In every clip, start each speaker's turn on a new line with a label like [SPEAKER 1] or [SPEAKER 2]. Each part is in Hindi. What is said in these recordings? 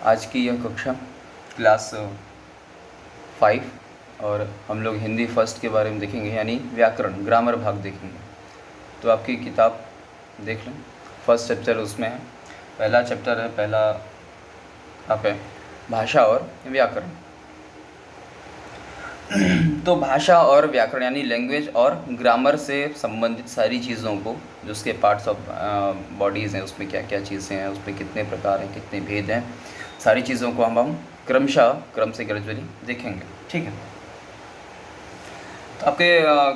[SPEAKER 1] आज की यह कक्षा क्लास 5 और हम लोग हिंदी फर्स्ट के बारे में देखेंगे, यानी व्याकरण ग्रामर भाग देखेंगे। तो आपकी किताब देख लें, फर्स्ट चैप्टर उसमें है, पहला चैप्टर है, पहला आप है भाषा और व्याकरण। तो भाषा और व्याकरण यानी लैंग्वेज और ग्रामर से संबंधित सारी चीज़ों को, जो उसके पार्ट्स ऑफ बॉडीज़ हैं, उसमें क्या क्या चीज़ें हैं, उसमें कितने प्रकार हैं, कितने भेद हैं, सारी चीज़ों को हम क्रमशः क्रम से ग्रेजुअली देखेंगे। ठीक है। तो आपके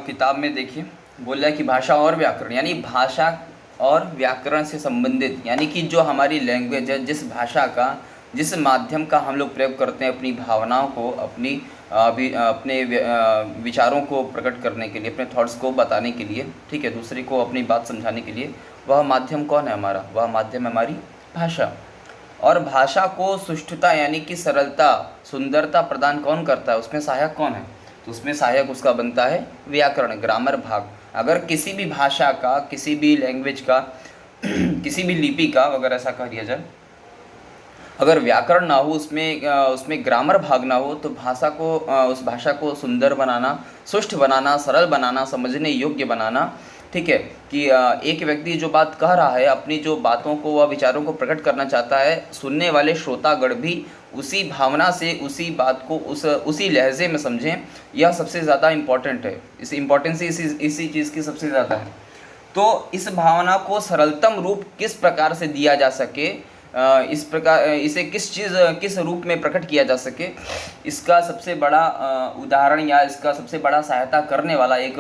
[SPEAKER 1] किताब में देखिए बोल रहा है कि भाषा और व्याकरण, यानी भाषा और व्याकरण से संबंधित, यानी कि जो हमारी लैंग्वेज है, जिस भाषा का, जिस माध्यम का हम लोग प्रयोग करते हैं अपनी भावनाओं को, अपने विचारों को प्रकट करने के लिए, अपने थॉट्स को बताने के लिए, ठीक है, दूसरे को अपनी बात समझाने के लिए, वह माध्यम कौन है हमारा? वह माध्यम है हमारी भाषा। और भाषा को सुष्ठुता यानी कि सरलता, सुंदरता प्रदान कौन करता है? उसमें सहायक कौन है? तो उसमें सहायक उसका बनता है व्याकरण, ग्रामर भाग। अगर किसी भी भाषा का, किसी भी लैंग्वेज का, किसी भी लिपि का, अगर ऐसा कह दिया जाए, अगर व्याकरण ना हो, उसमें ग्रामर भाग ना हो, तो उस भाषा को सुंदर बनाना, सुष्ठ बनाना, सरल बनाना, समझने योग्य बनाना, ठीक है, कि एक व्यक्ति जो बात कह रहा है, अपनी जो बातों को व विचारों को प्रकट करना चाहता है, सुनने वाले श्रोतागण भी उसी भावना से उसी बात को उसी लहजे में समझें, यह सबसे ज़्यादा इम्पॉर्टेंट है। इस इम्पोर्टेंसी इसी चीज़ की सबसे ज़्यादा है। तो इस भावना को सरलतम रूप किस प्रकार से दिया जा सके, इस प्रकार इसे किस रूप में प्रकट किया जा सके, इसका सबसे बड़ा उदाहरण या इसका सबसे बड़ा सहायता करने वाला एक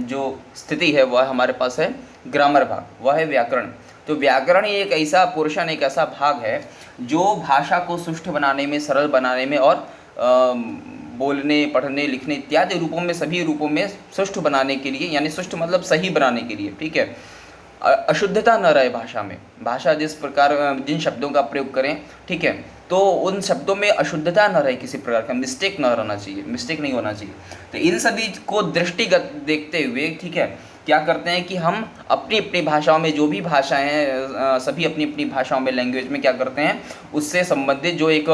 [SPEAKER 1] जो स्थिति है, वह हमारे पास है ग्रामर भाग, वह है व्याकरण। तो व्याकरण ही एक ऐसा पोर्शन, एक ऐसा भाग है जो भाषा को सुष्ठ बनाने में, सरल बनाने में और बोलने, पढ़ने, लिखने इत्यादि रूपों में, सभी रूपों में सुष्ठ बनाने के लिए, यानी सुष्ठ मतलब सही बनाने के लिए, ठीक है, अशुद्धता न रहे भाषा में। भाषा जिस प्रकार जिन शब्दों का प्रयोग करें, ठीक है, तो उन शब्दों में अशुद्धता न रहे, किसी प्रकार का मिस्टेक न रहना चाहिए, मिस्टेक नहीं होना चाहिए। तो इन सभी को दृष्टिगत देखते हुए, ठीक है, क्या करते हैं कि हम अपनी अपनी भाषाओं में, जो भी भाषाएं हैं, सभी अपनी अपनी भाषाओं में, लैंग्वेज में क्या करते हैं, उससे संबंधित जो एक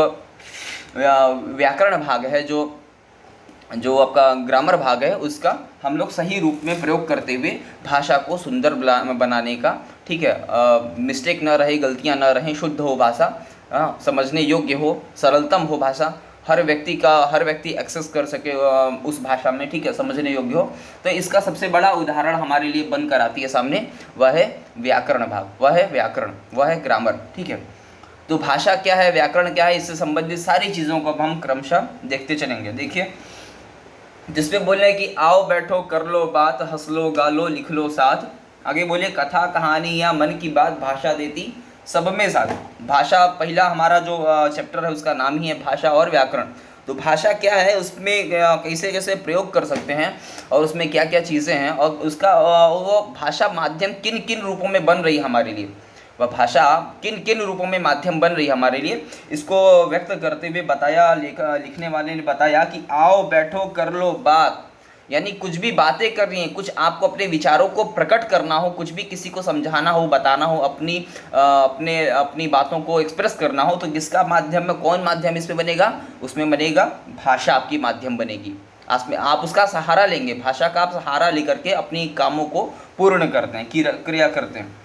[SPEAKER 1] व्याकरण भाग है, जो आपका ग्रामर भाग है, उसका हम लोग सही रूप में प्रयोग करते हुए भाषा को सुंदर बनाने का, ठीक है, मिस्टेक न रहे, गलतियां न रहें, शुद्ध हो भाषा, समझने योग्य हो, सरलतम हो भाषा, हर व्यक्ति एक्सेस कर सके उस भाषा में, ठीक है, समझने योग्य हो। तो इसका सबसे बड़ा उदाहरण हमारे लिए बनकर आती है सामने, वह है व्याकरण भाग, वह है व्याकरण, वह है ग्रामर, ठीक है। तो भाषा क्या है, व्याकरण क्या है, इससे संबंधित सारी चीज़ों को अब हम क्रमशः देखते चलेंगे। देखिए, जिसमें बोल रहे हैं कि आओ बैठो कर लो बात, हंस लो गा लो लिख लो साथ। आगे बोले कथा कहानी या मन की बात, भाषा देती सब में साथ। भाषा, पहला हमारा जो चैप्टर है उसका नाम ही है भाषा और व्याकरण। तो भाषा क्या है, उसमें कैसे कैसे प्रयोग कर सकते हैं और उसमें क्या क्या चीज़ें हैं, और उसका वो भाषा माध्यम किन किन रूपों में बन रही है हमारे लिए, वह भाषा किन किन रूपों में माध्यम बन रही है हमारे लिए, इसको व्यक्त करते हुए बताया, लिखने वाले ने बताया कि आओ बैठो कर लो बात, यानी कुछ भी बातें करनी है, कुछ आपको अपने विचारों को प्रकट करना हो, कुछ भी किसी को समझाना हो, बताना हो, अपनी बातों को एक्सप्रेस करना हो, तो किसका माध्यम में, कौन माध्यम इसमें बनेगा? उसमें बनेगा भाषा, आपकी माध्यम बनेगी। आप उसका सहारा लेंगे, भाषा का आप सहारा लेकर के अपनी कामों को पूर्ण करते हैं, क्रिया करते हैं।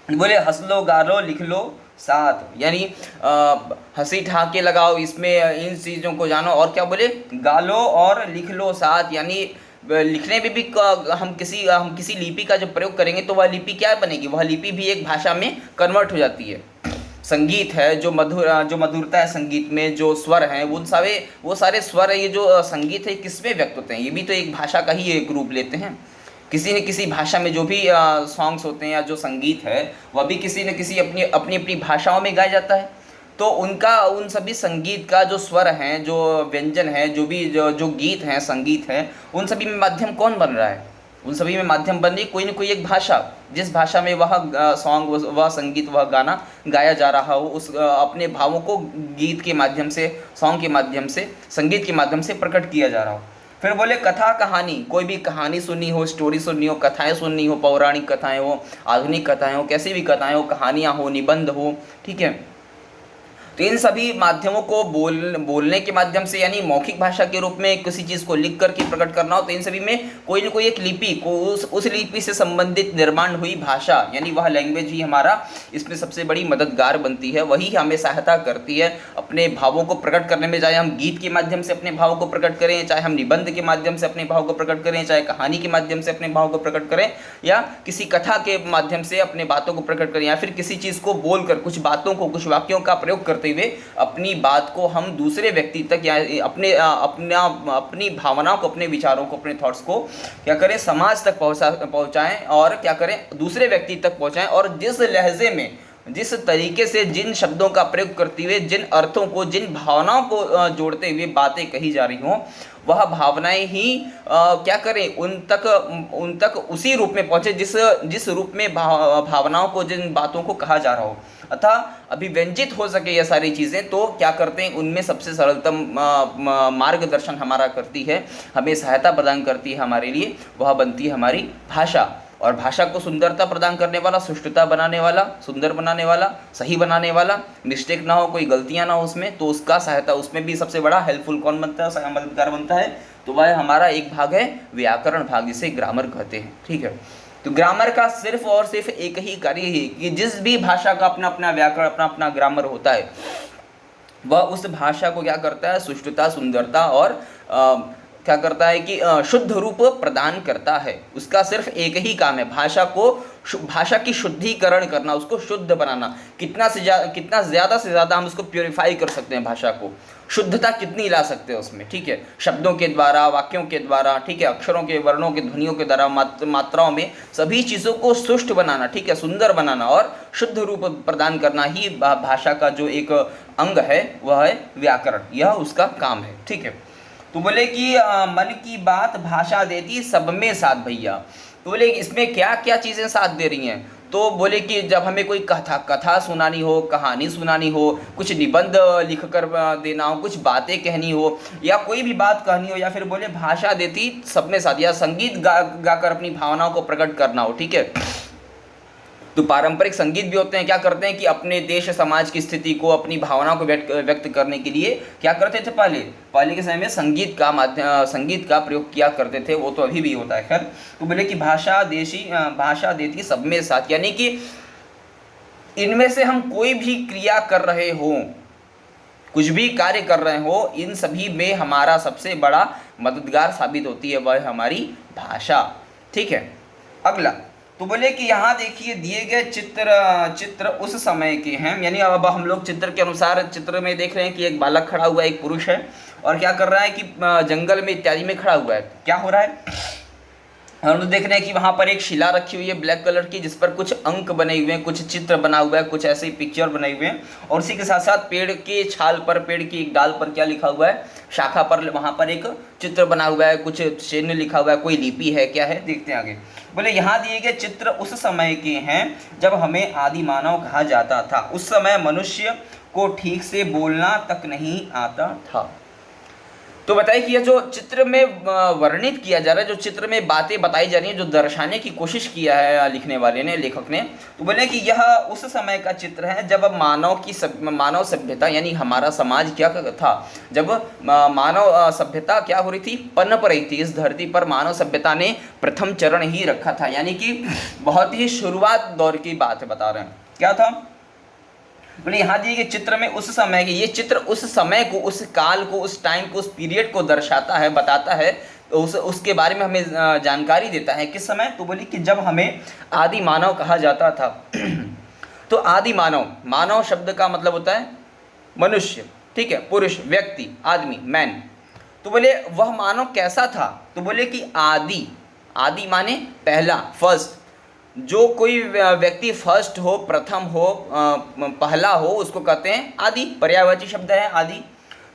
[SPEAKER 1] बोले हंस लो गा लो लिख लो साथ, यानी हंसी ठहाके लगाओ, इसमें इन चीज़ों को जानो, और क्या बोले, गा लो और लिख लो साथ, यानी लिखने में भी हम किसी लिपि का जब प्रयोग करेंगे तो वह लिपि क्या बनेगी, वह लिपि भी एक भाषा में कन्वर्ट हो जाती है। संगीत है, जो मधुरता है संगीत में, जो स्वर हैं, वो सारे स्वर है, ये जो संगीत है, किसमें व्यक्त होते हैं, ये भी तो एक भाषा का ही एक रूप लेते हैं। किसी न किसी भाषा में जो भी सॉन्ग्स होते हैं या जो संगीत है, वह भी किसी न किसी अपनी भाषाओं में गाया जाता है। तो उन सभी संगीत का जो स्वर हैं, जो व्यंजन है, जो गीत हैं, संगीत हैं, उन सभी में माध्यम कौन बन रहा है? उन सभी में माध्यम बन रही कोई न कोई एक भाषा, जिस भाषा में वह सॉन्ग, वह संगीत, वह गाना गाया जा रहा हो, उस अपने भावों को गीत के माध्यम से, सॉन्ग के माध्यम से, संगीत के माध्यम से प्रकट किया जा रहा हो। फिर बोले कथा कहानी, कोई भी कहानी सुननी हो, स्टोरी सुननी हो, कथाएं सुननी हो, पौराणिक कथाएं हो, आधुनिक कथाएं हो, कैसी भी कथाएं हो, कहानियां हो, निबंध हो, ठीक है। तो इन सभी माध्यमों को बोलने के माध्यम से यानी मौखिक भाषा के रूप में किसी चीज़ को लिख करके प्रकट करना हो, तो इन सभी में कोई न कोई एक लिपि को उस लिपि से संबंधित निर्माण हुई भाषा यानी वह लैंग्वेज ही हमारा इसमें सबसे बड़ी मददगार बनती है। वही हमें सहायता करती है अपने भावों को प्रकट करने में, चाहे हम गीत के माध्यम से अपने भाव को प्रकट करें, चाहे हम निबंध के माध्यम से अपने भाव को प्रकट करें, चाहे कहानी के माध्यम से अपने भाव को प्रकट करें, या किसी कथा के माध्यम से अपने बातों को प्रकट करें, या फिर किसी चीज़ को बोलकर कुछ बातों को, कुछ वाक्यों का प्रयोग करते हुए अपनी बात को हम दूसरे व्यक्ति तक या अपनी भावनाओं को, अपने विचारों को, अपने थॉट्स को क्या करें, समाज तक पहुंचाएं और क्या करें, दूसरे व्यक्ति तक पहुंचाएं। और जिस लहजे में, जिस तरीके से, जिन शब्दों का प्रयोग करते हुए, जिन अर्थों को, जिन भावनाओं को जोड़ते हुए बातें कही जा रही हों, वह भावनाएं ही क्या करें, उन तक उसी रूप में पहुंचे जिस रूप में भावनाओं को, जिन बातों को कहा जा रहा हो, अतः अभिव्यंजित हो सके ये सारी चीज़ें। तो क्या करते हैं, उनमें सबसे सरलतम मार्गदर्शन हमारा करती है, हमें सहायता प्रदान करती है हमारे लिए, वह बनती है हमारी भाषा। और भाषा को सुंदरता प्रदान करने वाला, सुष्ठुता बनाने वाला, सुंदर बनाने वाला, सही बनाने वाला, मिस्टेक ना हो, कोई गलतियां ना हो उसमें, तो उसका सहायता, उसमें भी सबसे बड़ा हेल्पफुल कौन बनता है, मददगार बनता है, तो वह हमारा एक भाग है व्याकरण भाग, जिसे ग्रामर कहते हैं, ठीक है। तो ग्रामर का सिर्फ और सिर्फ एक ही कार्य है कि जिस भी भाषा का अपना अपना व्याकरण, अपना अपना ग्रामर होता है, वह उस भाषा को क्या करता है, सुष्ठुता, सुंदरता और क्या करता है कि शुद्ध रूप प्रदान करता है। उसका सिर्फ एक ही काम है, भाषा की शुद्धिकरण करना, उसको शुद्ध बनाना। कितना ज़्यादा से ज़्यादा हम उसको प्योरीफाई कर सकते हैं, भाषा को शुद्धता कितनी ला सकते हैं उसमें, ठीक है, शब्दों के द्वारा, वाक्यों के द्वारा, ठीक है, अक्षरों के, वर्णों के, ध्वनियों के द्वारा, मात्राओं में, सभी चीज़ों को सुष्ठ बनाना, ठीक है, सुंदर बनाना और शुद्ध रूप प्रदान करना ही भाषा का जो एक अंग है वह है व्याकरण, यह उसका काम है, ठीक है। तो बोले कि मन की बात भाषा देती सब में साथ भैया। तो बोले इसमें क्या क्या चीज़ें साथ दे रही हैं, तो बोले कि जब हमें कोई कथा सुनानी हो, कहानी सुनानी हो, कुछ निबंध लिख कर देना हो, कुछ बातें कहनी हो, या कोई भी बात कहनी हो, या फिर बोले भाषा देती सब में साथ, या संगीत गाकर अपनी भावनाओं को प्रकट करना हो, ठीक है। तो पारंपरिक संगीत भी होते हैं, क्या करते हैं कि अपने देश समाज की स्थिति को, अपनी भावनाओं को व्यक्त करने के लिए क्या करते थे, पहले के समय में संगीत का प्रयोग किया करते थे, वो तो अभी भी होता है, खैर। तो बोले कि भाषा देती सब में साथ, यानी कि इनमें से हम कोई भी क्रिया कर रहे हो, कुछ भी कार्य कर रहे हो, इन सभी में हमारा सबसे बड़ा मददगार साबित होती है वह हमारी भाषा, ठीक है। अगला, तो बोले कि यहाँ देखिए दिए गए चित्र उस समय के हैं, यानी अब हम लोग चित्र के अनुसार चित्र में देख रहे हैं कि एक बालक खड़ा हुआ है, एक पुरुष है, और क्या कर रहा है कि जंगल में इत्यादि में खड़ा हुआ है। क्या हो रहा है, हम लोग देख रहे हैं कि वहाँ पर एक शिला रखी हुई है ब्लैक कलर की, जिस पर कुछ अंक बने हुए हैं, कुछ चित्र बना हुआ है, कुछ ऐसे पिक्चर बने हुए हैं, और उसी के साथ साथ पेड़ के छाल पर, पेड़ की एक डाल पर क्या लिखा हुआ है, शाखा पर, वहाँ पर एक चित्र बना हुआ है, कुछ चिन्ह लिखा हुआ है, कोई लिपि है, क्या है, देखते हैं आगे। बोले यहाँ दिए गए चित्र उस समय के हैं जब हमें आदि मानव कहा जाता था। उस समय मनुष्य को ठीक से बोलना तक नहीं आता था। तो बताइए कि यह जो चित्र में वर्णित किया जा रहा है, जो चित्र में बातें बताई जा रही हैं, जो दर्शाने की कोशिश किया है लिखने वाले ने, लेखक ने, तो बोले कि यह उस समय का चित्र है जब मानव सभ्यता यानी हमारा समाज क्या था, जब मानव सभ्यता क्या हो रही थी, पनप रही थी इस धरती पर। मानव सभ्यता ने प्रथम चरण ही रखा था, यानी कि बहुत ही शुरुआत दौर की बात बता रहे हैं। क्या था, बोले यहाँ दिए गए चित्र में उस समय के, ये चित्र उस समय को, उस काल को, उस टाइम को, उस पीरियड को दर्शाता है, बताता है, उसके बारे में हमें जानकारी देता है। किस समय, तो बोली कि जब हमें आदि मानव कहा जाता था। तो आदि मानव शब्द का मतलब होता है मनुष्य, ठीक है, पुरुष, व्यक्ति, आदमी, मैन। तो बोले वह मानव कैसा था, तो बोले कि आदि माने पहला, फर्स्ट। जो कोई व्यक्ति फर्स्ट हो, प्रथम हो, पहला हो, उसको कहते हैं आदि, पर्यायवाची शब्द है आदि।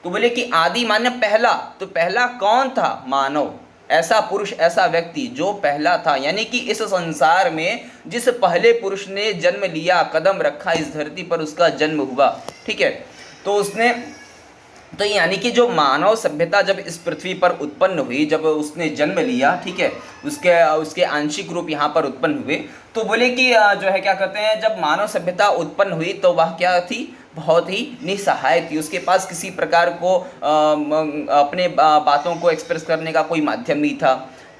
[SPEAKER 1] तो बोले कि आदि माने पहला, तो पहला कौन था, मानव, ऐसा पुरुष, ऐसा व्यक्ति जो पहला था, यानी कि इस संसार में जिस पहले पुरुष ने जन्म लिया, कदम रखा इस धरती पर, उसका जन्म हुआ, ठीक है। तो उसने तो यानी कि जो मानव सभ्यता जब इस पृथ्वी पर उत्पन्न हुई, जब उसने जन्म लिया, ठीक है, उसके उसके आंशिक रूप यहाँ पर उत्पन्न हुए, तो बोले कि जो है क्या कहते हैं, जब मानव सभ्यता उत्पन्न हुई तो वह क्या थी, बहुत ही निसहाय थी। उसके पास किसी प्रकार को अपने बातों को एक्सप्रेस करने का कोई माध्यम नहीं था,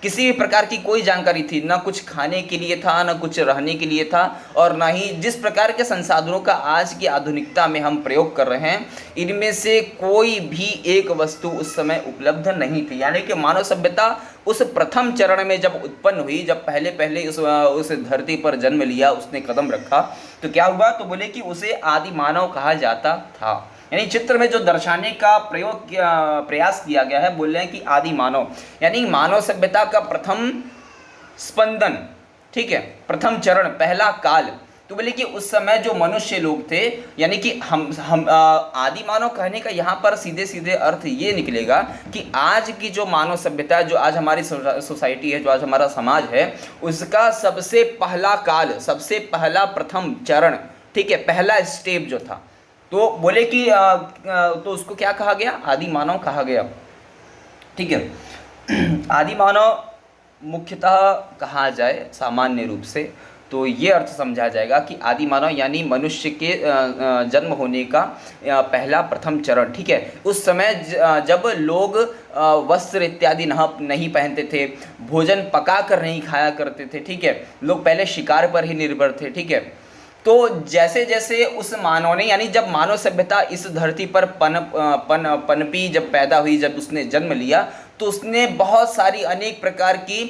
[SPEAKER 1] किसी भी प्रकार की कोई जानकारी थी, ना कुछ खाने के लिए था, ना कुछ रहने के लिए था, और ना ही जिस प्रकार के संसाधनों का आज की आधुनिकता में हम प्रयोग कर रहे हैं, इनमें से कोई भी एक वस्तु उस समय उपलब्ध नहीं थी। यानी कि मानव सभ्यता उस प्रथम चरण में जब उत्पन्न हुई, जब पहले पहले उस धरती पर जन्म लिया, उसने कदम रखा, तो क्या हुआ, तो बोले कि उसे आदि मानव कहा जाता था। यानी चित्र में जो दर्शाने का प्रयास किया गया है, बोल रहे हैं कि आदि मानव, यानी मानव सभ्यता का प्रथम स्पंदन, ठीक है, प्रथम चरण, पहला काल। तो बोले कि उस समय जो मनुष्य लोग थे, यानी कि हम आदि मानव कहने का यहाँ पर सीधे सीधे अर्थ ये निकलेगा कि आज की जो मानव सभ्यता, जो आज हमारी सोसाइटी है, जो आज हमारा समाज है, उसका सबसे पहला काल, सबसे पहला प्रथम चरण, ठीक है, पहला स्टेप जो था, तो बोले कि तो उसको क्या कहा गया, आदि मानव कहा गया, ठीक है। आदि मानव मुख्यतः कहा जाए सामान्य रूप से तो ये अर्थ समझा जाएगा कि आदि मानव यानी मनुष्य के जन्म होने का पहला प्रथम चरण, ठीक है। उस समय जब लोग वस्त्र इत्यादि नहीं पहनते थे, भोजन पका कर नहीं खाया करते थे, ठीक है, लोग पहले शिकार पर ही निर्भर थे, ठीक है। तो जैसे जैसे उस मानव ने, यानी जब मानव सभ्यता इस धरती पर पनपी, जब पैदा हुई, जब उसने जन्म लिया, तो उसने बहुत सारी अनेक प्रकार की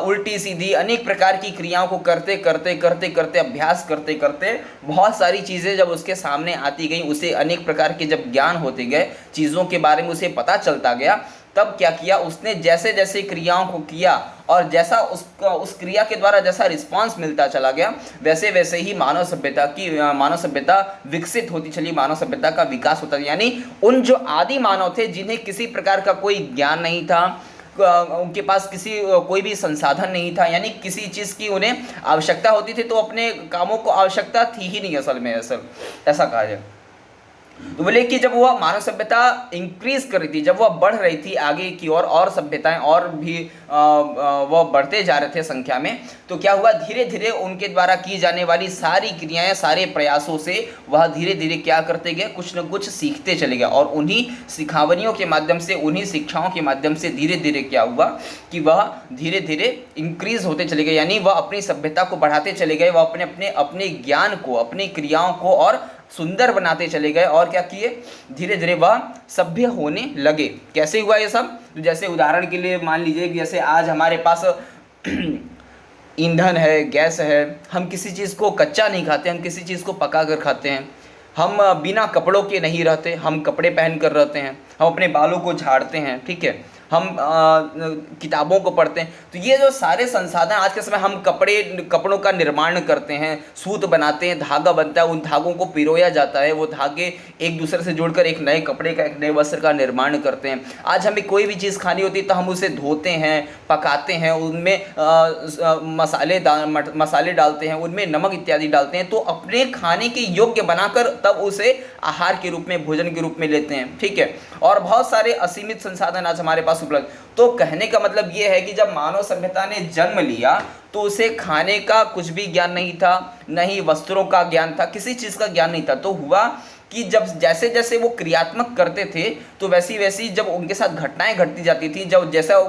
[SPEAKER 1] उल्टी सीधी अनेक प्रकार की क्रियाओं को करते करते करते करते अभ्यास करते करते बहुत सारी चीज़ें जब उसके सामने आती गई, उसे अनेक प्रकार के जब ज्ञान होते गए, चीज़ों के बारे में उसे पता चलता गया, तब क्या किया उसने, जैसे जैसे क्रियाओं को किया और जैसा उस क्रिया के द्वारा जैसा रिस्पांस मिलता चला गया, वैसे वैसे ही मानव सभ्यता विकसित होती चली, मानव सभ्यता का विकास होता गया। यानी उन जो आदि मानव थे, जिन्हें किसी प्रकार का कोई ज्ञान नहीं था, उनके पास कोई भी संसाधन नहीं था, यानी किसी चीज़ की उन्हें आवश्यकता होती थी तो अपने कामों को आवश्यकता थी ही नहीं असल में, ऐसा कहा जाए। तो बोले कि जब वह मानव सभ्यता इंक्रीज कर रही थी, जब वह बढ़ रही थी आगे की ओर, और सभ्यताएं और भी वह बढ़ते जा रहे थे संख्या में, तो क्या हुआ, धीरे धीरे उनके द्वारा की जाने वाली सारी क्रियाएं, सारे प्रयासों से वह धीरे धीरे क्या करते गए, कुछ न कुछ सीखते चले गए, और उन्हीं सिखावनियों के माध्यम से, उन्हीं शिक्षाओं के माध्यम से धीरे धीरे क्या हुआ कि वह धीरे धीरे इंक्रीज होते चले गए, यानी वह अपनी सभ्यता को बढ़ाते चले गए, वह अपने ज्ञान को, अपनी क्रियाओं को और सुंदर बनाते चले गए, और क्या किए, धीरे धीरे वह सभ्य होने लगे। कैसे हुआ ये सब, तो जैसे उदाहरण के लिए मान लीजिए कि जैसे आज हमारे पास ईंधन है, गैस है, हम किसी चीज़ को कच्चा नहीं खाते, हम किसी चीज़ को पका कर खाते हैं, हम बिना कपड़ों के नहीं रहते, हम कपड़े पहन कर रहते हैं, हम अपने बालों को झाड़ते हैं, ठीक है, हम किताबों को पढ़ते हैं। तो ये जो सारे संसाधन आज के समय, हम कपड़ों का निर्माण करते हैं, सूत बनाते हैं, धागा बनता है, उन धागों को पिरोया जाता है, वो धागे एक दूसरे से जुड़कर एक नए कपड़े का, एक नए वस्त्र का निर्माण करते हैं। आज हमें कोई भी चीज़ खानी होती है तो हम उसे धोते हैं, पकाते हैं, उनमें मसाले डालते हैं, उनमें नमक इत्यादि डालते हैं, तो अपने खाने के योग्य बनाकर तब उसे आहार के रूप में, भोजन के रूप में लेते हैं, ठीक है। और बहुत सारे असीमित संसाधन आज हमारे पास उपलब्ध। तो कहने का मतलब ये है कि जब मानव सभ्यता ने जन्म लिया तो उसे खाने का कुछ भी ज्ञान नहीं था, न ही वस्त्रों का ज्ञान था, किसी चीज़ का ज्ञान नहीं था। तो हुआ कि जब जैसे जैसे वो क्रियात्मक करते थे तो वैसी वैसी जब उनके साथ घटनाएं घटती जाती थी, जब जैसा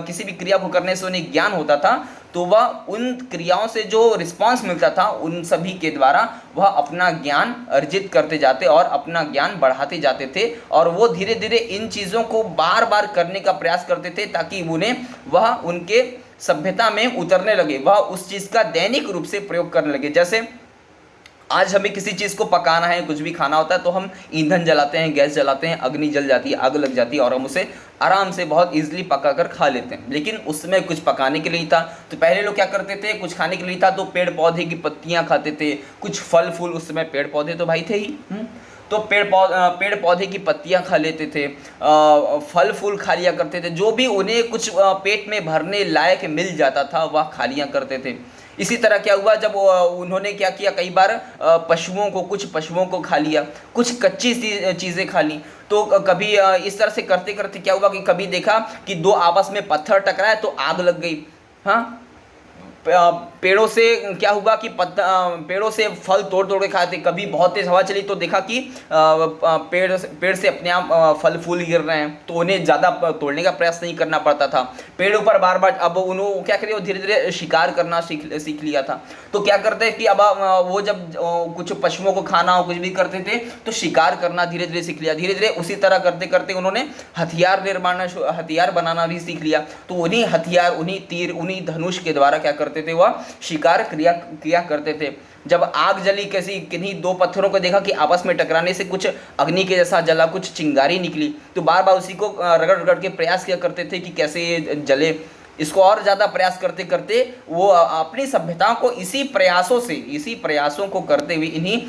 [SPEAKER 1] किसी भी क्रिया को करने से उन्हें ज्ञान होता था, तो वह उन क्रियाओं से जो रिस्पांस मिलता था उन सभी के द्वारा वह अपना ज्ञान अर्जित करते जाते और अपना ज्ञान बढ़ाते जाते थे, और वो धीरे धीरे इन चीज़ों को बार बार करने का प्रयास करते थे ताकि वह उनके सभ्यता में उतरने लगे, वह उस चीज़ का दैनिक रूप से प्रयोग करने लगे। जैसे आज हमें किसी चीज़ को पकाना है, कुछ भी खाना होता है तो हम ईंधन जलाते हैं, गैस जलाते हैं, अग्नि जल जाती है, आग लग जाती है और हम उसे आराम से बहुत ईजिली पका कर खा लेते हैं। लेकिन उसमें कुछ पकाने के लिए था तो पहले लोग क्या करते थे, कुछ खाने के लिए था तो पेड़ पौधे की पत्तियां खाते थे, कुछ फल फूल, उस समय पेड़ पौधे तो भाई थे ही, तो पेड़ पौधे की पत्तियां खा लेते थे, फल फूल खा लिया करते थे, जो भी उन्हें कुछ पेट में भरने लायक मिल जाता था वह खा लिया करते थे। इसी तरह क्या हुआ जब उन्होंने क्या किया, कई बार कुछ पशुओं को खा लिया, कुछ कच्ची सी चीज़ें खा ली। तो कभी इस तरह से करते करते क्या हुआ कि कभी देखा कि दो आपस में पत्थर टकराए तो आग लग गई। हाँ, पेड़ों से क्या हुआ कि पेड़ों से फल तोड़ तोड़ के खाते, कभी बहुत तेज हवा चली तो देखा कि पेड़ से अपने आप फल फूल गिर रहे हैं, तो उन्हें ज़्यादा तोड़ने का प्रयास नहीं करना पड़ता था। पेड़ों पर बार बार अब उन्होंने क्या करिए, धीरे धीरे शिकार करना सीख लिया था। तो क्या करते हैं कि अब वो जब कुछ पशुओं को खाना हो, कुछ भी करते थे तो शिकार करना धीरे धीरे सीख लिया। धीरे धीरे उसी तरह करते करते उन्होंने हथियार बनाना भी सीख लिया। तो उन्हीं हथियार, उन्हीं तीर, उन्हीं धनुष के द्वारा क्या करते थे, वह शिकार किया करते थे। जब आग जली, किन्हीं दो पत्थरों को देखा कि आपस में टकराने से कुछ अग्नि के जैसा जला, कुछ चिंगारी निकली, तो बार बार उसी को रगड़ रगड़ के प्रयास किया करते थे कि कैसे ये जले। इसको और ज़्यादा प्रयास करते करते वो अपनी सभ्यता को इसी प्रयासों को करते हुए, इन्हीं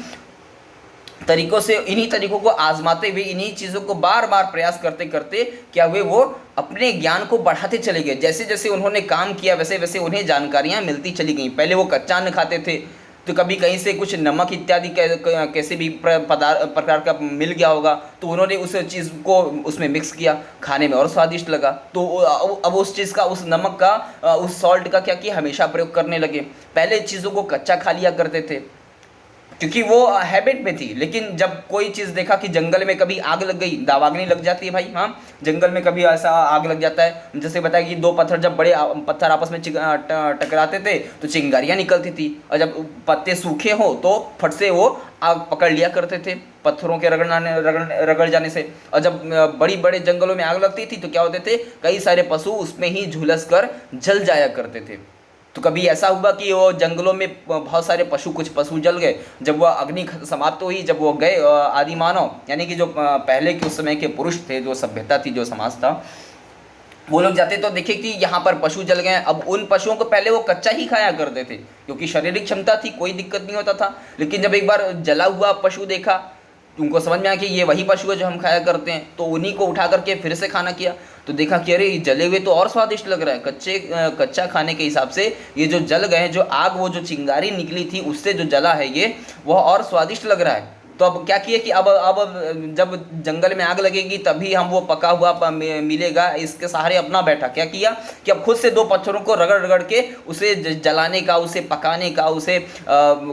[SPEAKER 1] तरीकों को आजमाते हुए, इन्हीं चीज़ों को बार बार प्रयास करते करते क्या हुए, वो अपने ज्ञान को बढ़ाते चले गए। जैसे जैसे उन्होंने काम किया वैसे वैसे उन्हें जानकारियाँ मिलती चली गई। पहले वो कच्चा अन्न खाते थे, तो कभी कहीं से कुछ नमक इत्यादि कैसे भी प्रकार का मिल गया होगा, तो उन्होंने उस चीज़ को उसमें मिक्स किया, खाने में और स्वादिष्ट लगा। तो अब उस चीज़ का, उस नमक का, उस सॉल्ट का क्या किया, हमेशा प्रयोग करने लगे। पहले चीज़ों को कच्चा खा लिया करते थे क्योंकि वो हैबिट में थी, लेकिन जब कोई चीज़ देखा कि जंगल में कभी आग लग गई, दावाग्नि लग जाती है भाई। हाँ, जंगल में कभी ऐसा आग लग जाता है, जैसे बताया कि दो पत्थर, जब बड़े पत्थर आपस में टकराते थे तो चिंगारियाँ निकलती थी, और जब पत्ते सूखे हो तो फट से वो आग पकड़ लिया करते थे पत्थरों के रगड़ जाने से। और जब बड़ी बड़े जंगलों में आग लगती थी तो क्या होते थे, कई सारे पशु उसमें ही झुलस कर जल जाया करते थे। तो कभी ऐसा हुआ कि वो जंगलों में बहुत सारे कुछ पशु जल गए। जब वह अग्नि समाप्त हुई, जब वो गए आदि मानव, यानी कि जो पहले के उस समय के पुरुष थे, जो सभ्यता थी, जो समाज था, वो लोग जाते तो देखे कि यहाँ पर पशु जल गए। अब उन पशुओं को पहले वो कच्चा ही खाया करते थे क्योंकि शारीरिक क्षमता थी, कोई दिक्कत नहीं होता था। लेकिन जब एक बार जला हुआ पशु देखा तो उनको समझ में आया कि ये वही पशु है जो हम खाया करते हैं, तो उन्हीं को उठा करके फिर से खाना किया। तो देखा कि अरे जले हुए तो और स्वादिष्ट लग रहा है, कच्चा खाने के हिसाब से ये जो जल गए, जो आग, वो जो चिंगारी निकली थी उससे जो जला है ये, वह और स्वादिष्ट लग रहा है। तो अब क्या किए कि अब जब जंगल में आग लगेगी तभी हम वो पका हुआ मिलेगा, इसके सहारे अपना बैठा क्या किया कि अब खुद से दो पत्थरों को रगड़ रगड़ के उसे जलाने का, उसे पकाने का, उसे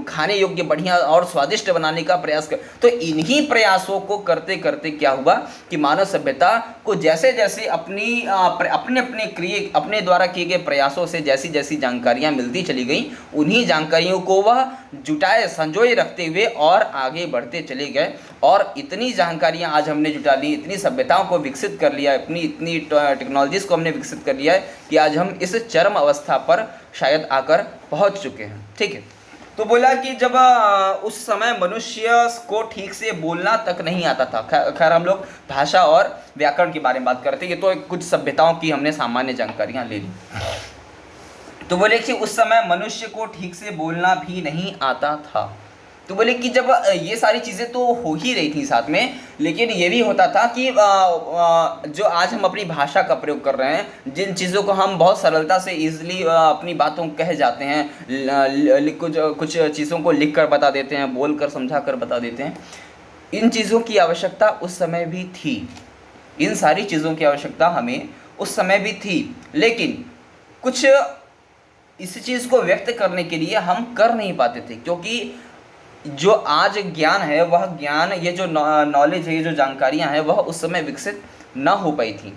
[SPEAKER 1] खाने योग्य बढ़िया और स्वादिष्ट बनाने का प्रयास कर। तो इन्हीं प्रयासों को करते करते क्या हुआ कि मानव सभ्यता को जैसे जैसे अपने द्वारा किए गए प्रयासों से जैसी जैसी जानकारियाँ मिलती चली गई, उन्हीं जानकारियों को वह जुटाए संजोए रखते हुए और आगे बढ़ते चले गए। और इतनी जानकारियां आज हमने जुटा ली, इतनी सभ्यताओं को विकसित कर लिया, इतनी टेक्नोलॉजीज को हमने विकसित कर लिया है कि आज हम इस चरम अवस्था पर शायद आकर पहुंच चुके हैं। ठीक है, तो बोला कि जब उस समय मनुष्य को ठीक से बोलना तक नहीं आता था। खैर हम लोग भाषा और व्याकरण के बारे में बात करते हैं, ये तो कुछ सभ्यताओं की हमने सामान्य जानकारियां ले ली। तो बोले कि उस समय मनुष्य को ठीक से बोलना भी नहीं आता था। तो बोले कि जब ये सारी चीज़ें तो हो ही रही थी साथ में, लेकिन ये भी होता था कि जो आज हम अपनी भाषा का प्रयोग कर रहे हैं, जिन चीज़ों को हम बहुत सरलता से ईजिली अपनी बातों को कह जाते हैं, कुछ चीज़ों को लिख कर बता देते हैं, बोल कर समझा कर बता देते हैं, इन चीज़ों की आवश्यकता उस समय भी थी। इन सारी चीज़ों की आवश्यकता हमें उस समय भी थी, लेकिन कुछ इस चीज़ को व्यक्त करने के लिए हम कर नहीं पाते थे, क्योंकि जो आज ज्ञान है, वह ज्ञान, ये जो नॉलेज है, ये जो जानकारियां हैं, वह उस समय विकसित न हो पाई थी।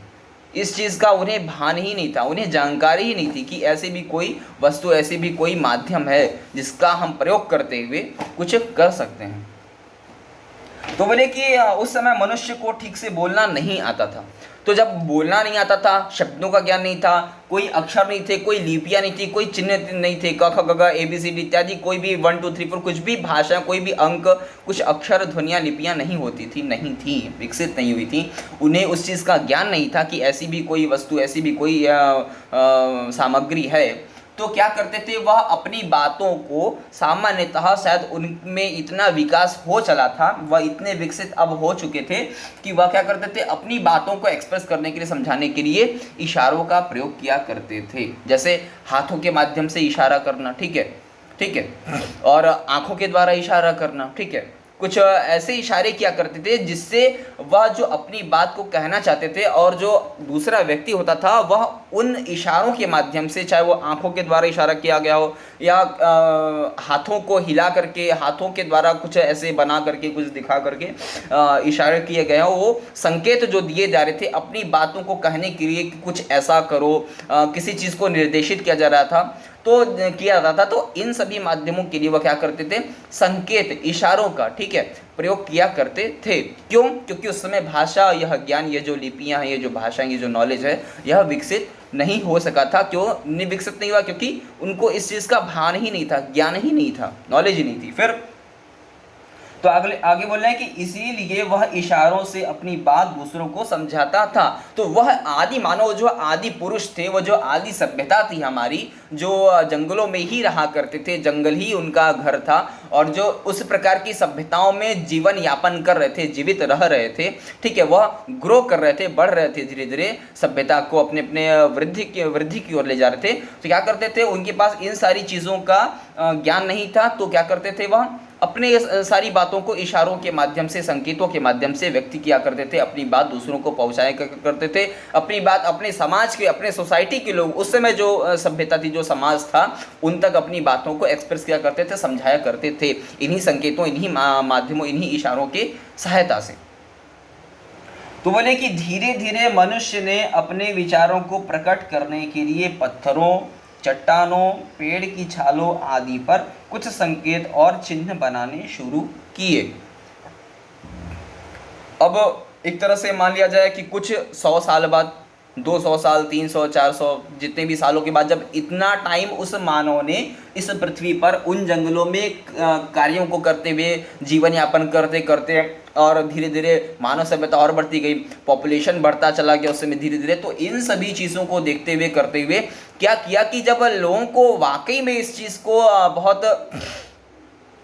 [SPEAKER 1] इस चीज़ का उन्हें भान ही नहीं था, उन्हें जानकारी ही नहीं थी कि ऐसी भी कोई वस्तु, ऐसी भी कोई माध्यम है जिसका हम प्रयोग करते हुए कुछ कर सकते हैं। तो बोले कि उस समय मनुष्य को ठीक से बोलना नहीं आता था। तो जब बोलना नहीं आता था, शब्दों का ज्ञान नहीं था, कोई अक्षर नहीं थे, कोई लिपियाँ नहीं थी, कोई चिन्ह नहीं थे, क ख ग घ ABCD इत्यादि, कोई भी 1 2 3 4 कुछ भी भाषा, कोई भी अंक, कुछ अक्षर, ध्वनियाँ, लिपियाँ नहीं होती थी, नहीं थी, विकसित नहीं हुई थी। उन्हें उस चीज़ का ज्ञान नहीं था कि ऐसी भी कोई वस्तु, ऐसी भी कोई सामग्री है। तो क्या करते थे, वह अपनी बातों को सामान्यतः शायद उनमें इतना विकास हो चला था, वह इतने विकसित अब हो चुके थे कि वह क्या करते थे, अपनी बातों को एक्सप्रेस करने के लिए, समझाने के लिए इशारों का प्रयोग किया करते थे। जैसे हाथों के माध्यम से इशारा करना, ठीक है, ठीक है, और आंखों के द्वारा इशारा करना, ठीक है, कुछ ऐसे इशारे किया करते थे जिससे वह जो अपनी बात को कहना चाहते थे और जो दूसरा व्यक्ति होता था वह उन इशारों के माध्यम से, चाहे वो आंखों के द्वारा इशारा किया गया हो या हाथों को हिला करके, हाथों के द्वारा कुछ ऐसे बना करके, कुछ दिखा करके इशारे किए गए हो, वो संकेत जो दिए जा रहे थे अपनी बातों को कहने के लिए कि कुछ ऐसा करो, किसी चीज़ को निर्देशित किया जा रहा था, तो किया जाता था। तो इन सभी माध्यमों के लिए वह क्या करते थे, संकेत, इशारों का, ठीक है, प्रयोग किया करते थे। क्यों? क्योंकि उस समय भाषा, यह ज्ञान, ये जो लिपियां हैं, ये जो भाषा, ये जो नॉलेज है, यह विकसित नहीं हो सका था। क्यों नहीं विकसित नहीं हुआ? क्योंकि उनको इस चीज़ का भान ही नहीं था, ज्ञान ही नहीं था, नॉलेज ही नहीं थी। फिर तो आगे बोल रहे हैं कि इसीलिए वह इशारों से अपनी बात दूसरों को समझाता था। तो वह आदि मानव, जो आदि पुरुष थे, वह जो आदि सभ्यता थी हमारी, जो जंगलों में ही रहा करते थे, जंगल ही उनका घर था, और जो उस प्रकार की सभ्यताओं में जीवन यापन कर रहे थे, जीवित रह रहे थे, ठीक है, वह ग्रो कर रहे थे, बढ़ रहे थे, धीरे धीरे सभ्यता को अपने अपने वृद्धि की ओर ले जा रहे थे। तो क्या करते थे, उनके पास इन सारी चीज़ों का ज्ञान नहीं था, तो क्या करते थे, वह अपने सारी बातों को इशारों के माध्यम से, संकेतों के माध्यम से व्यक्त किया करते थे, अपनी बात दूसरों को पहुंचाया करते थे, अपनी बात अपने समाज के, अपने सोसाइटी के लोग, उस समय जो सभ्यता थी, जो समाज था, उन तक अपनी बातों को एक्सप्रेस किया करते थे, समझाया करते थे, इन्हीं संकेतों, इन्हीं माध्यमों, इन्हीं इशारों के सहायता से। तो बोले कि धीरे धीरे मनुष्य ने अपने विचारों को प्रकट करने के लिए पत्थरों, चट्टानों, पेड़ की छालों आदि पर कुछ संकेत और चिन्ह बनाने शुरू किए। अब एक तरह से मान लिया जाए कि कुछ 100 साल बाद, 200 साल, 300, 400, जितने भी सालों के बाद, जब इतना टाइम उस मानव ने इस पृथ्वी पर उन जंगलों में कार्यों को करते हुए, जीवन यापन करते करते, और धीरे धीरे मानव सभ्यता और बढ़ती गई, पॉपुलेशन बढ़ता चला गया उस समय धीरे धीरे, तो इन सभी चीज़ों को देखते हुए, करते हुए क्या किया कि जब लोगों को वाकई में इस चीज़ को बहुत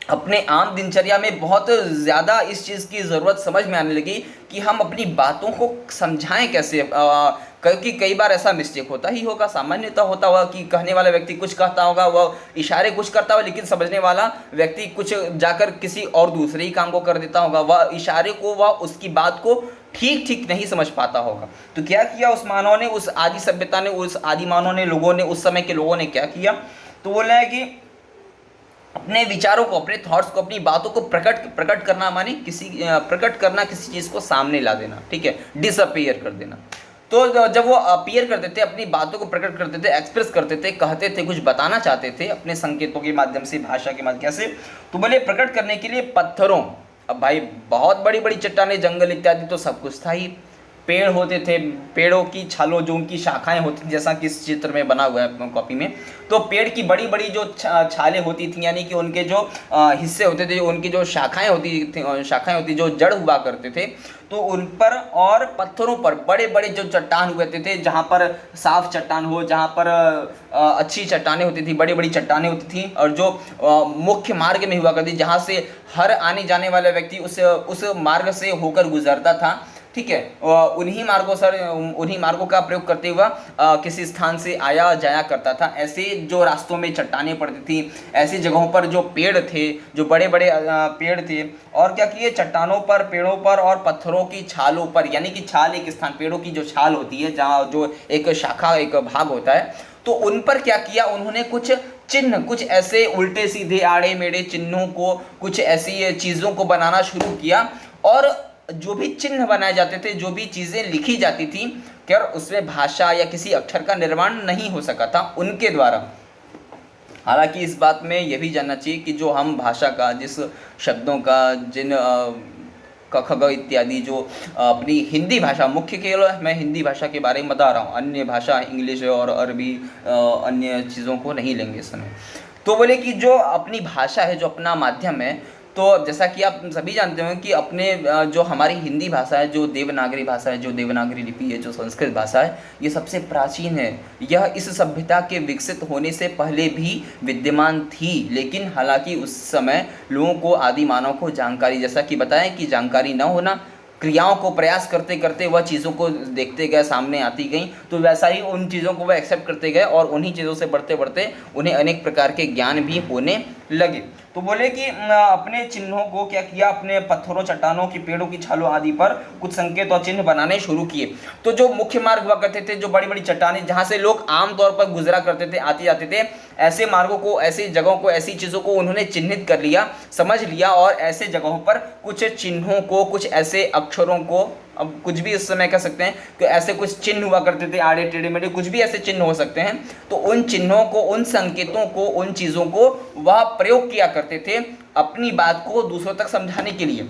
[SPEAKER 1] अपने आम दिनचर्या में बहुत ज़्यादा इस चीज़ की ज़रूरत समझ में आने लगी कि हम अपनी बातों को समझाएं कैसे, क्योंकि कई बार ऐसा मिस्टेक होता ही होगा, सामान्यतः होता होगा कि कहने वाला व्यक्ति कुछ कहता होगा, वह इशारे कुछ करता होगा, लेकिन समझने वाला व्यक्ति कुछ जाकर किसी और दूसरे ही काम को कर देता होगा, वह इशारे को, वह उसकी बात को ठीक नहीं समझ पाता होगा। तो क्या किया उस मानव ने, उस आदि सभ्यता ने, उस आदि मानव ने, लोगों ने, उस समय के लोगों ने क्या किया, तो बोल रहे हैं कि अपने विचारों को, अपने थॉट्स को, अपनी बातों को प्रकट करना, माने प्रकट करना, किसी चीज़ को सामने ला देना, ठीक है, डिसअपीयर कर देना। तो जब वो अपीयर करते थे, अपनी बातों को प्रकट करते थे, एक्सप्रेस करते थे, कहते थे, कुछ बताना चाहते थे अपने संकेतों के माध्यम से, भाषा के माध्यम से, तो बोले प्रकट करने के लिए पत्थरों, अब भाई बहुत बड़ी बड़ी चट्टानें, जंगल इत्यादि तो सब कुछ था ही, पेड़ होते थे, पेड़ों की छालों, जो उनकी शाखाएं होती थी, जैसा कि इस चित्र में बना हुआ है कॉपी में, तो पेड़ की बड़ी बड़ी जो छालें होती थी, यानी कि उनके जो हिस्से होते थे, उनकी जो शाखाएं होती, जो जड़ हुआ करते थे, तो उन पर और पत्थरों पर बड़े बड़े जो चट्टान हुए थे, जहाँ पर साफ चट्टान हो, जहाँ पर अच्छी चट्टानें होती थी, बड़ी बड़ी चट्टानें होती थी, और जो मुख्य मार्ग में हुआ करती, जहाँ से हर आने जाने वाला व्यक्ति उस मार्ग से होकर गुजरता था, ठीक है, उन्हीं मार्गों का प्रयोग करते हुए किसी स्थान से आया जाया करता था। ऐसे जो रास्तों में चट्टानें पड़ती थी, ऐसी जगहों पर जो पेड़ थे, जो बड़े बड़े पेड़ थे, और क्या किए, चट्टानों पर, पेड़ों पर और पत्थरों की छालों पर, यानी कि छाल एक स्थान, पेड़ों की जो छाल होती है, जहाँ जो एक शाखा, एक भाग होता है, तो उन पर क्या किया, उन्होंने कुछ चिन्ह, कुछ ऐसे उल्टे सीधे आड़े मेढ़े चिन्हों को, कुछ ऐसी चीज़ों को बनाना शुरू किया, और जो भी चिन्ह बनाए जाते थे, जो भी चीज़ें लिखी जाती थी, क्या उसमें भाषा या किसी अक्षर का निर्माण नहीं हो सका था उनके द्वारा। हालांकि इस बात में यह भी जानना चाहिए कि जो हम भाषा का, जिस शब्दों का, जिन क ख ग इत्यादि, जो अपनी हिंदी भाषा, मुख्य केवल मैं हिंदी भाषा के बारे में बता रहा हूँ, अन्य भाषा इंग्लिश और अरबी अन्य चीज़ों को नहीं लेंगे इस समय। तो बोले कि जो अपनी भाषा है, जो अपना माध्यम है, तो जैसा कि आप सभी जानते हो कि अपने जो हमारी हिंदी भाषा है, जो देवनागरी भाषा है, जो देवनागरी लिपि है, जो संस्कृत भाषा है, ये सबसे प्राचीन है। यह इस सभ्यता के विकसित होने से पहले भी विद्यमान थी, लेकिन हालांकि उस समय लोगों को, आदि मानव को जानकारी, जैसा कि बताएं कि जानकारी न होना, क्रियाओं को प्रयास करते करते वह चीज़ों को देखते गए, सामने आती गई, तो वैसा ही उन चीज़ों को वह एक्सेप्ट करते गए और उन्हीं चीज़ों से बढ़ते बढ़ते उन्हें अनेक प्रकार के ज्ञान भी होने लगे। तो बोले कि अपने चिन्हों को क्या किया, अपने पत्थरों, चट्टानों की, पेड़ों की छालों आदि पर कुछ संकेत और चिन्ह बनाने शुरू किए। तो जो मुख्य मार्ग हुआ करते थे, जो बड़ी बड़ी चट्टानें जहाँ से लोग आमतौर पर गुजरा करते थे, आते जाते थे, ऐसे मार्गों को, ऐसी जगहों को, ऐसी चीज़ों को उन्होंने चिन्हित कर लिया, समझ लिया, और ऐसे जगहों पर कुछ चिन्हों को, कुछ ऐसे अक्षरों को, अब कुछ भी उस समय कह सकते हैं कि ऐसे कुछ चिन्ह हुआ करते थे, आड़े टेढ़े मेढ़े कुछ भी ऐसे चिन्ह हो सकते हैं, तो उन चिन्हों को, उन संकेतों को, उन चीज़ों को वह प्रयोग किया करते थे अपनी बात को दूसरों तक समझाने के लिए,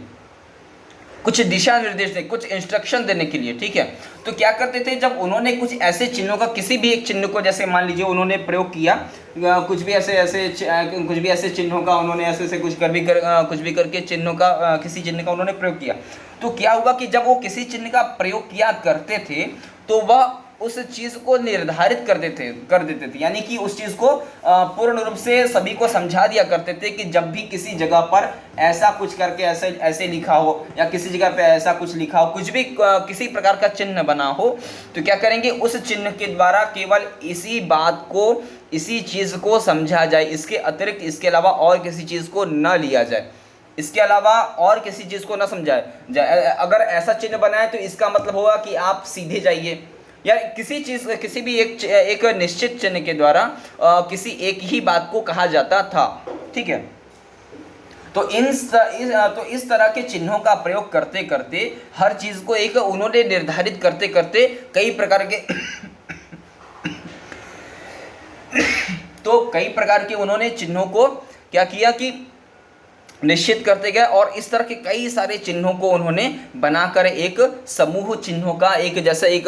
[SPEAKER 1] कुछ दिशा निर्देश देने, कुछ इंस्ट्रक्शन देने के लिए। ठीक है, तो क्या करते थे, जब उन्होंने कुछ ऐसे चिन्हों का, किसी भी एक चिन्ह को, जैसे मान लीजिए उन्होंने प्रयोग किया, कुछ भी ऐसे चिन्हों का उन्होंने ऐसे कुछ करके चिन्हों का, किसी चिन्ह का उन्होंने प्रयोग किया, तो क्या हुआ कि जब वो किसी चिन्ह का प्रयोग किया करते थे तो वह उस चीज़ को निर्धारित कर देते थे, यानी कि उस चीज़ को पूर्ण रूप से सभी को समझा दिया करते थे कि जब भी किसी जगह पर ऐसा कुछ करके ऐसे लिखा हो, या किसी जगह पे ऐसा कुछ लिखा हो, कुछ भी किसी प्रकार का चिन्ह बना हो, तो क्या करेंगे, उस चिन्ह के द्वारा केवल इसी बात को, इसी चीज़ को समझा जाए, इसके अतिरिक्त, इसके अलावा और किसी चीज़ को न लिया जाए, इसके अलावा और किसी चीज़ को न समझाया जाए। अगर ऐसा चिन्ह बनाए तो इसका मतलब होगा कि आप सीधे जाइए, या किसी भी एक निश्चित चिन्ह के द्वारा किसी एक ही बात को कहा जाता था। ठीक है, तो इस तरह के चिन्हों का प्रयोग करते करते, हर चीज़ को एक उन्होंने निर्धारित करते करते कई प्रकार के तो कई प्रकार के उन्होंने चिन्हों को क्या किया कि निश्चित करते गए, और इस तरह के कई सारे चिन्हों को उन्होंने बनाकर एक समूह चिन्हों का, एक जैसे एक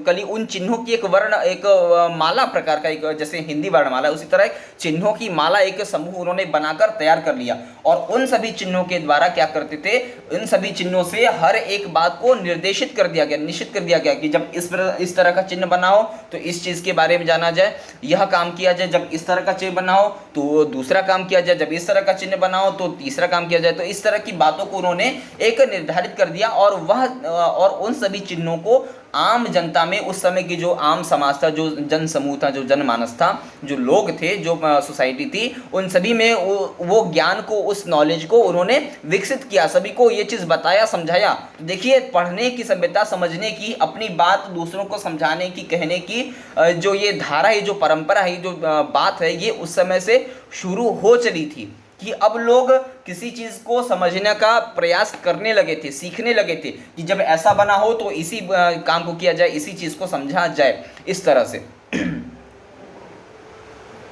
[SPEAKER 1] कली उन चिन्हों की एक वर्ण, एक माला प्रकार का, एक जैसे हिंदी वर्णमाला, उसी तरह एक चिन्हों की माला, एक समूह उन्होंने बनाकर तैयार कर लिया। और उन सभी चिन्हों के द्वारा क्या करते थे, इन सभी चिन्हों से हर एक बात को निर्देशित कर दिया गया, निश्चित कर दिया गया कि जब इस तरह का चिन्ह बना हो तो इस चीज़ के बारे में जाना जाए, यह काम किया जाए, जब इस तरह का चिन्ह बना हो तो दूसरा काम किया जाए, जब इस तरह का चिन्ह बना हो तो तीसरा काम किया जाए। तो इस तरह की बातों को उन्होंने एक निर्धारित कर दिया, और उन सभी चिन्हों को आम जनता में, उस समय की जो आम समाज था, जो जन समूह था, जो जनमानस था, जो लोग थे, जो सोसाइटी थी, उन सभी में वो ज्ञान को, उस नॉलेज को उन्होंने विकसित किया, सभी को ये चीज़ बताया, समझाया। तो देखिए, पढ़ने की सभ्यता, समझने की, अपनी बात दूसरों को समझाने की, कहने की जो ये धारा है, जो परंपरा है, जो बात है, ये उस समय से शुरू हो चली थी कि अब लोग किसी चीज़ को समझने का प्रयास करने लगे थे, सीखने लगे थे कि जब ऐसा बना हो तो इसी काम को किया जाए, इसी चीज़ को समझा जाए, इस तरह से।